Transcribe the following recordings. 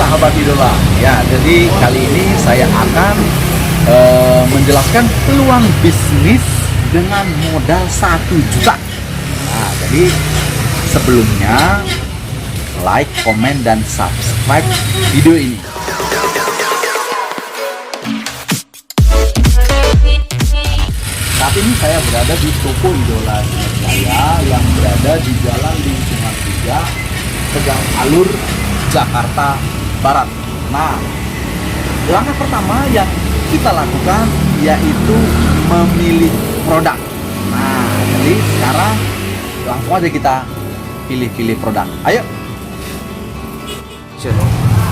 sahabat idola. Ya, jadi kali ini saya akan menjelaskan peluang bisnis dengan modal 1 juta. Nah, jadi sebelumnya like, komen, dan subscribe video ini. Saat ini saya berada di toko idola saya yang berada di Jalan Lingkungan 3, Tegal Alur, Jakarta Barat. Nah, langkah pertama yang kita lakukan yaitu memilih produk. Nah, jadi sekarang langsung aja kita pilih-pilih produk. Ayo.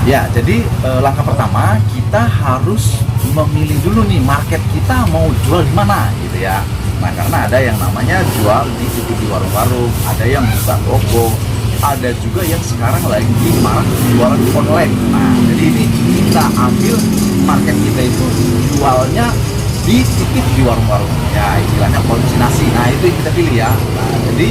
Ya, jadi langkah pertama kita harus memilih dulu nih market kita mau jual di mana gitu ya. Nah, karena ada yang namanya jual di warung-warung, ada yang buka toko, ada juga yang sekarang lagi marak jualan online. Nah, jadi ini kita ambil market kita itu jualnya di titik di warung-warung. Ya, istilahnya konsinasi. Nah, itu yang kita pilih ya. Nah, jadi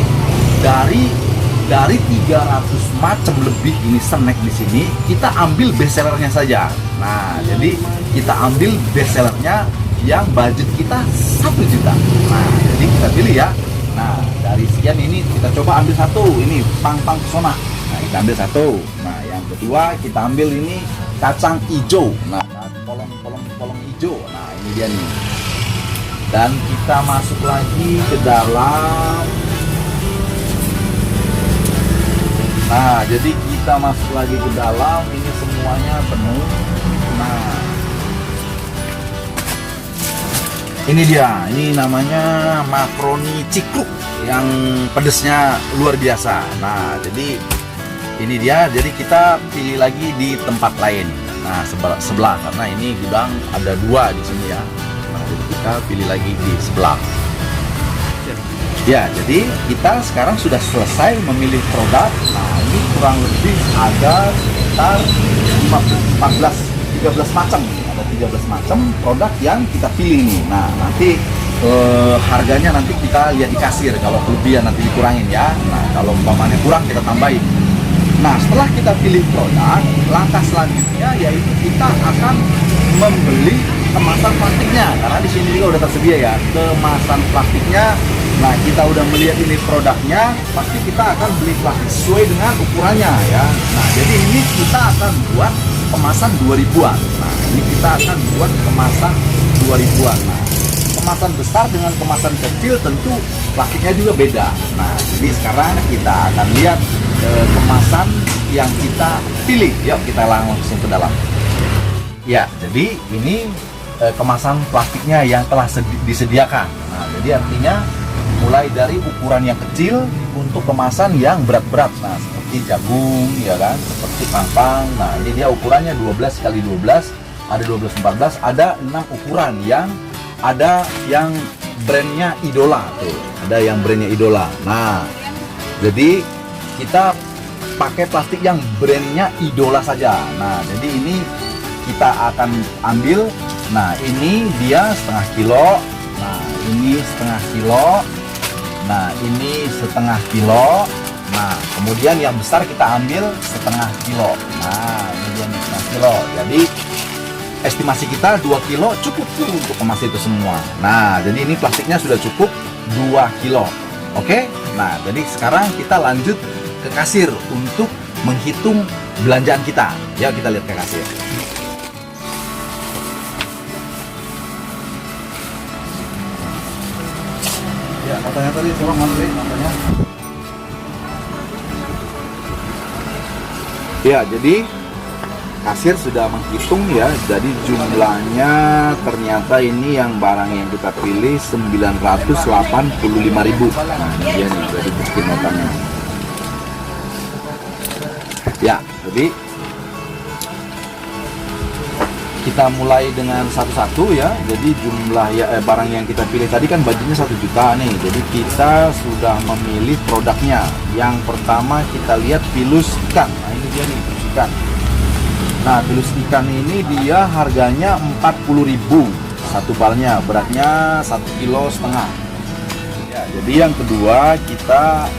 dari 300 macam lebih ini snack di sini, kita ambil best sellernya saja. Nah, jadi kita ambil best sellernya yang budget kita 1 juta. Nah, jadi kita pilih ya. Nah, dari sekian ini kita coba ambil satu, ini pang-pang pesona. Nah, kita ambil satu. Nah, yang kedua kita ambil ini kacang hijau. Nah, polong hijau. Nah, ini dia nih. Dan kita masuk lagi ke dalam. Nah, jadi kita masuk lagi ke dalam, ini semuanya penuh. Nah, ini dia, ini namanya makaroni cikruk yang pedesnya luar biasa. Nah, jadi ini dia, jadi kita pilih lagi di tempat lain. Nah, sebelah karena ini gudang ada 2 di sini ya. Nah, jadi kita pilih lagi di sebelah. Ya, jadi kita sekarang sudah selesai memilih produk. Nah, ini kurang lebih ada sekitar 13 macam. Ada 13 macam produk yang kita pilih nih. Nah, nanti harganya nanti kita lihat di kasir. Kalau kelebihan nanti dikurangin ya. Nah, kalau umpamanya kurang kita tambahin. Nah, setelah kita pilih produk, langkah selanjutnya yaitu kita akan membeli kemasan plastiknya. Karena di sini juga udah tersedia ya kemasan plastiknya. Nah, kita udah melihat ini produknya, pasti kita akan beli plastik sesuai dengan ukurannya ya. Nah, jadi ini kita akan buat kemasan 2000-an. Nah, ini kita akan buat kemasan 2000-an. Nah, kemasan besar dengan kemasan kecil tentu plastiknya juga beda. Nah, jadi sekarang kita akan lihat kemasan yang kita pilih. Yuk, kita langsung ke dalam. Ya, jadi ini kemasan plastiknya yang telah disediakan. Nah, jadi artinya mulai dari ukuran yang kecil untuk kemasan yang berat-berat. Nah, seperti jagung ya kan, seperti pang-pang. Nah, ini dia ukurannya 12 x 12, ada 12x14, ada 6 ukuran yang ada yang brandnya Idola tuh. Ada yang brandnya Idola. Nah, jadi kita pakai plastik yang brandnya Idola saja. Nah, jadi ini kita akan ambil. Nah, ini dia setengah kilo. Nah, ini setengah kilo. Nah, ini setengah kilo. Nah, kemudian yang besar kita ambil setengah kilo. Nah, ini dia setengah kilo. Jadi estimasi kita 2 kilo cukup tuh untuk kemas itu semua. Nah, jadi ini plastiknya sudah cukup 2 kilo. Oke? Nah, jadi sekarang kita lanjut ke kasir untuk menghitung belanjaan kita. Ya, kita lihat ke kasir. Ya, katanya tadi tolong ngantri katanya. Ya, jadi kasir sudah menghitung ya. Jadi jumlahnya ternyata ini yang barang yang kita pilih 985.000. Nah, ini dia nih, jadi bukti notanya. Ya, jadi kita mulai dengan satu-satu ya. Jadi jumlah ya barang yang kita pilih tadi kan budgetnya 1 juta nih. Jadi kita sudah memilih produknya. Yang pertama kita lihat pilus ikan. Nah, ini dia nih pilus ikan. Nah, pilus ikan ini dia harganya 40.000 satu balnya, beratnya 1,5 kilo. Ya, jadi yang kedua kita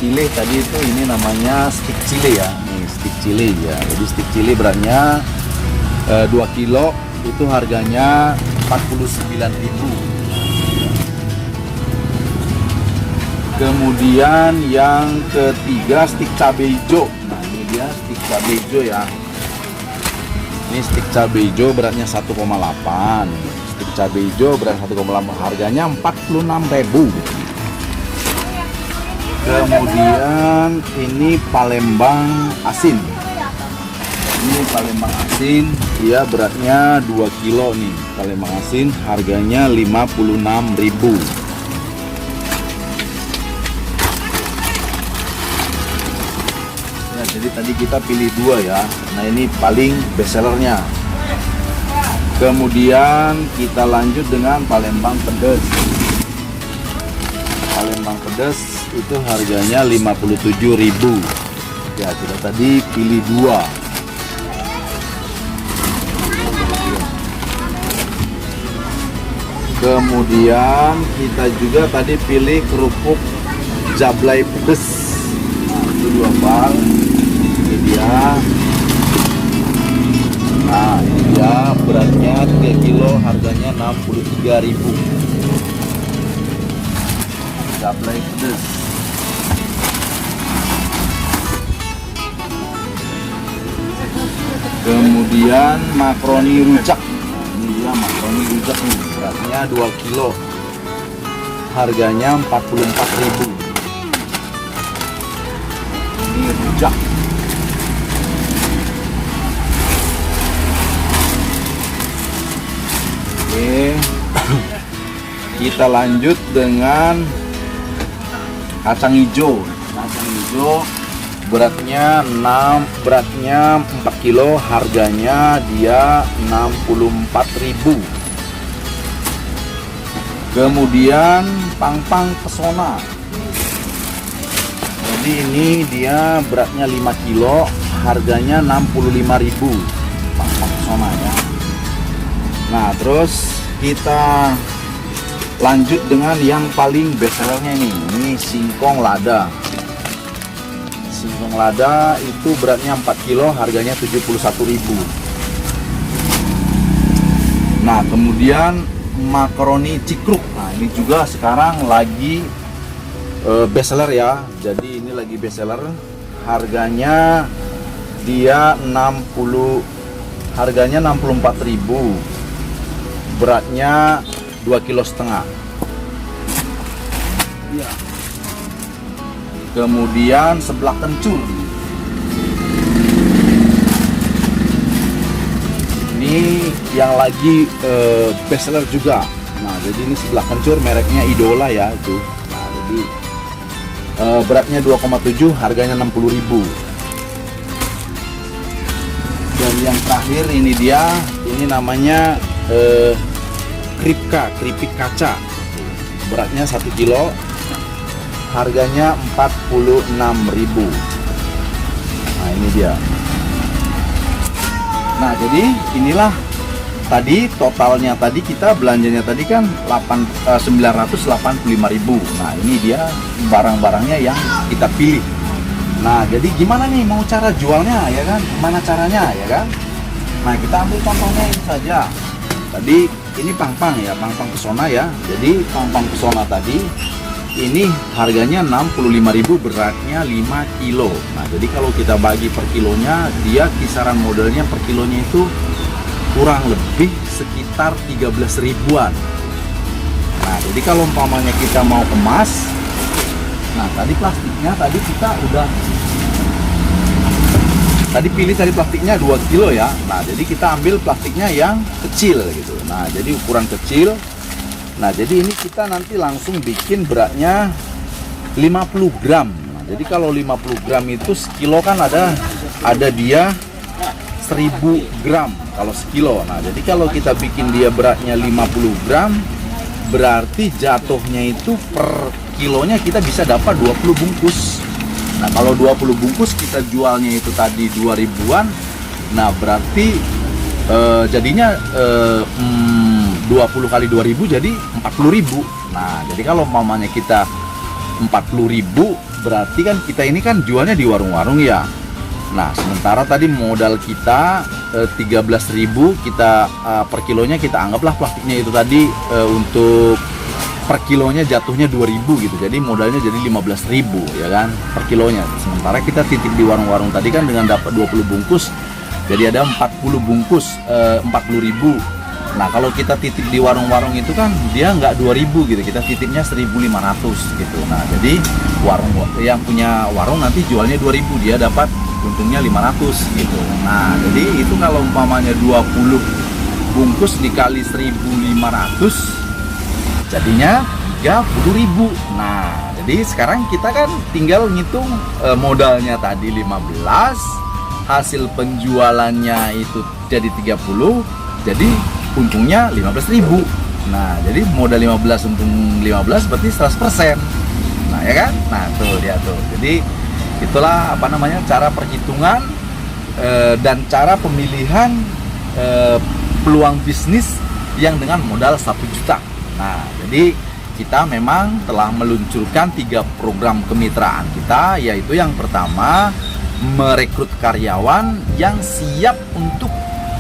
pilih tadi itu ini namanya stick chili ya. Nih, stick chili ya. Jadi stick chili beratnya 2 kilo itu harganya 49.000. Kemudian yang ketiga stick cabai hijau. Nah ini dia stick cabai hijau ya. Ini stick cabai hijau beratnya 1,8. Stick cabai hijau berat 1,8, harganya 46.000. Kemudian ini Palembang asin. Ini Palembang asin, dia beratnya 2 kilo nih. Palembang asin harganya 56.000. Ya, jadi tadi kita pilih 2 ya. Nah, ini paling best sellernya. Kemudian kita lanjut dengan Palembang pedas. Palembang pedas itu harganya 57.000. Ya, kita tadi pilih 2. Kemudian kita juga tadi pilih kerupuk jablay pedas. Nah, itu 2 bal. Ini dia. Nah, ini dia beratnya 3 kilo, harganya 63.000. Jablay pedas. Kemudian makaroni rujak. Ini dia makaroni rujak nih, beratnya 2 kilo, harganya 44.000. Ini rujak. Oke, kita lanjut dengan kacang hijau. Kacang hijau beratnya 4 kilo, harganya dia 64.000. Kemudian pangpang pesona. Jadi ini dia beratnya 5 kilo, harganya 65.000. Pangpang pesona ya. Nah, terus kita lanjut dengan yang paling best sellernya ini. Ini singkong lada. Singkong lada itu beratnya 4 kilo, harganya 71.000. Nah, kemudian makaroni cikruk. Nah, ini juga sekarang lagi best seller ya. Jadi ini lagi best seller. Harganya dia 64.000. Beratnya 2,5 kilo. Ya. Kemudian seblak kencur. Ini yang lagi best seller juga. Nah, jadi ini seblak kencur mereknya Idola ya itu. Nah, jadi beratnya 2,7, harganya 60.000. Dan yang terakhir ini dia, ini namanya keripik kaca, beratnya 1 kilo, harganya 46.000. Nah, ini dia. Nah, jadi inilah tadi totalnya, tadi kita belanjanya tadi kan 985.000. Nah, ini dia barang-barangnya yang kita pilih. Nah, jadi gimana nih mau cara jualnya ya kan? Gimana caranya ya kan? Nah, kita ambil contohnya ini saja. Tadi ini pangpang ya, pangpang pesona ya. Jadi pangpang pesona tadi ini harganya 65.000, beratnya 5 kilo. Nah, jadi kalau kita bagi per kilonya, dia kisaran modelnya per kilonya itu kurang lebih sekitar 13 ribuan. Nah, jadi kalau umpamanya kita mau kemas, nah tadi plastiknya tadi kita udah pilih tadi plastiknya 2 kilo ya. Nah, jadi kita ambil plastiknya yang kecil gitu. Nah, jadi ukuran kecil. Nah, jadi ini kita nanti langsung bikin beratnya 50 gram. Nah, jadi kalau 50 gram itu sekilo kan ada dia 1000 gram kalau sekilo. Nah, jadi kalau kita bikin dia beratnya 50 gram, berarti jatuhnya itu per kilonya kita bisa dapat 20 bungkus. Nah, kalau 20 bungkus kita jualnya itu tadi 2 ribuan. Nah, berarti jadinya 20 kali 2000 jadi 40.000. Nah, jadi kalau mamanya kita 40.000, berarti kan kita ini kan jualnya di warung-warung ya. Nah, sementara tadi modal kita 13.000, kita per kilonya kita anggaplah plastiknya itu tadi untuk per kilonya jatuhnya 2.000 gitu. Jadi modalnya jadi 15.000 ya kan per kilonya. Sementara kita titip di warung-warung tadi kan dengan dapat 20 bungkus. Jadi ada 40 bungkus 40.000. Nah, kalau kita titip di warung-warung itu kan dia nggak 2.000 gitu. Kita titipnya 1.500 gitu. Nah, jadi warung yang punya warung nanti jualnya 2.000, dia dapat untungnya 500 gitu. Nah, jadi itu kalau umpamanya 20 bungkus dikali 1.500 jadinya 30.000. Nah, jadi sekarang kita kan tinggal ngitung modalnya tadi 15, hasil penjualannya itu jadi 30, jadi untungnya 15.000. Nah, jadi modal 15 untung 15 berarti 100%. Nah, ya kan? Nah, tuh dia tuh. Jadi itulah apa namanya cara perhitungan dan cara pemilihan peluang bisnis yang dengan modal 1 juta. Nah, jadi kita memang telah meluncurkan 3 program kemitraan kita, yaitu yang pertama merekrut karyawan yang siap untuk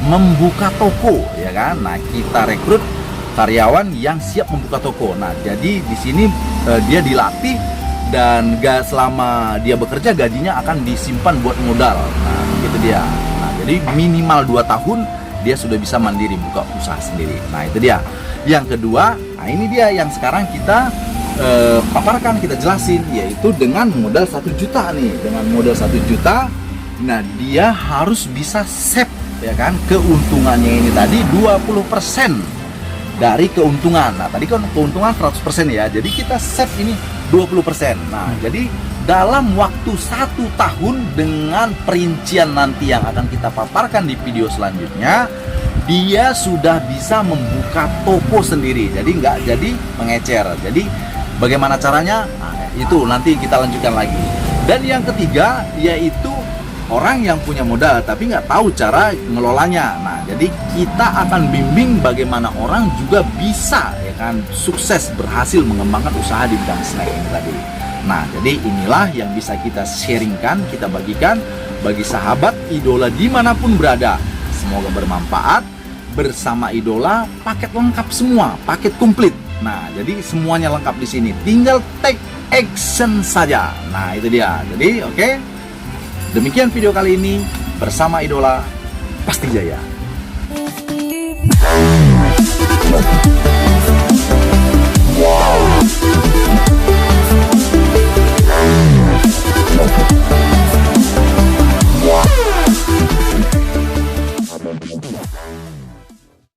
membuka toko, ya kan? Nah, kita rekrut karyawan yang siap membuka toko. Nah, jadi di sini dia dilatih dan selama dia bekerja gajinya akan disimpan buat modal. Nah, itu dia. Nah, jadi minimal 2 tahun dia sudah bisa mandiri buka usaha sendiri. Nah, itu dia. Yang kedua, nah ini dia yang sekarang kita paparkan, kita jelasin, yaitu dengan modal 1 juta nih. Dengan modal 1 juta, nah dia harus bisa save, ya kan, keuntungannya ini tadi 20% dari keuntungan. Nah, tadi kan keuntungan 100% ya, jadi kita save ini 20%. Nah, jadi dalam waktu 1 tahun dengan perincian nanti yang akan kita paparkan di video selanjutnya, dia sudah bisa membuka toko sendiri, jadi nggak jadi mengecer. Jadi bagaimana caranya? Nah, itu nanti kita lanjutkan lagi. Dan yang ketiga yaitu orang yang punya modal tapi nggak tahu cara ngelolanya. Nah, jadi kita akan bimbing bagaimana orang juga bisa, ya kan, sukses berhasil mengembangkan usaha di bidang snack ini tadi. Nah, jadi inilah yang bisa kita sharingkan, kita bagikan bagi sahabat idola dimanapun berada. Semoga bermanfaat. Bersama idola, paket lengkap semua, paket komplit. Nah, jadi semuanya lengkap di sini. Tinggal take action saja. Nah, itu dia. Jadi, oke. Demikian video kali ini bersama idola pasti jaya. Wow.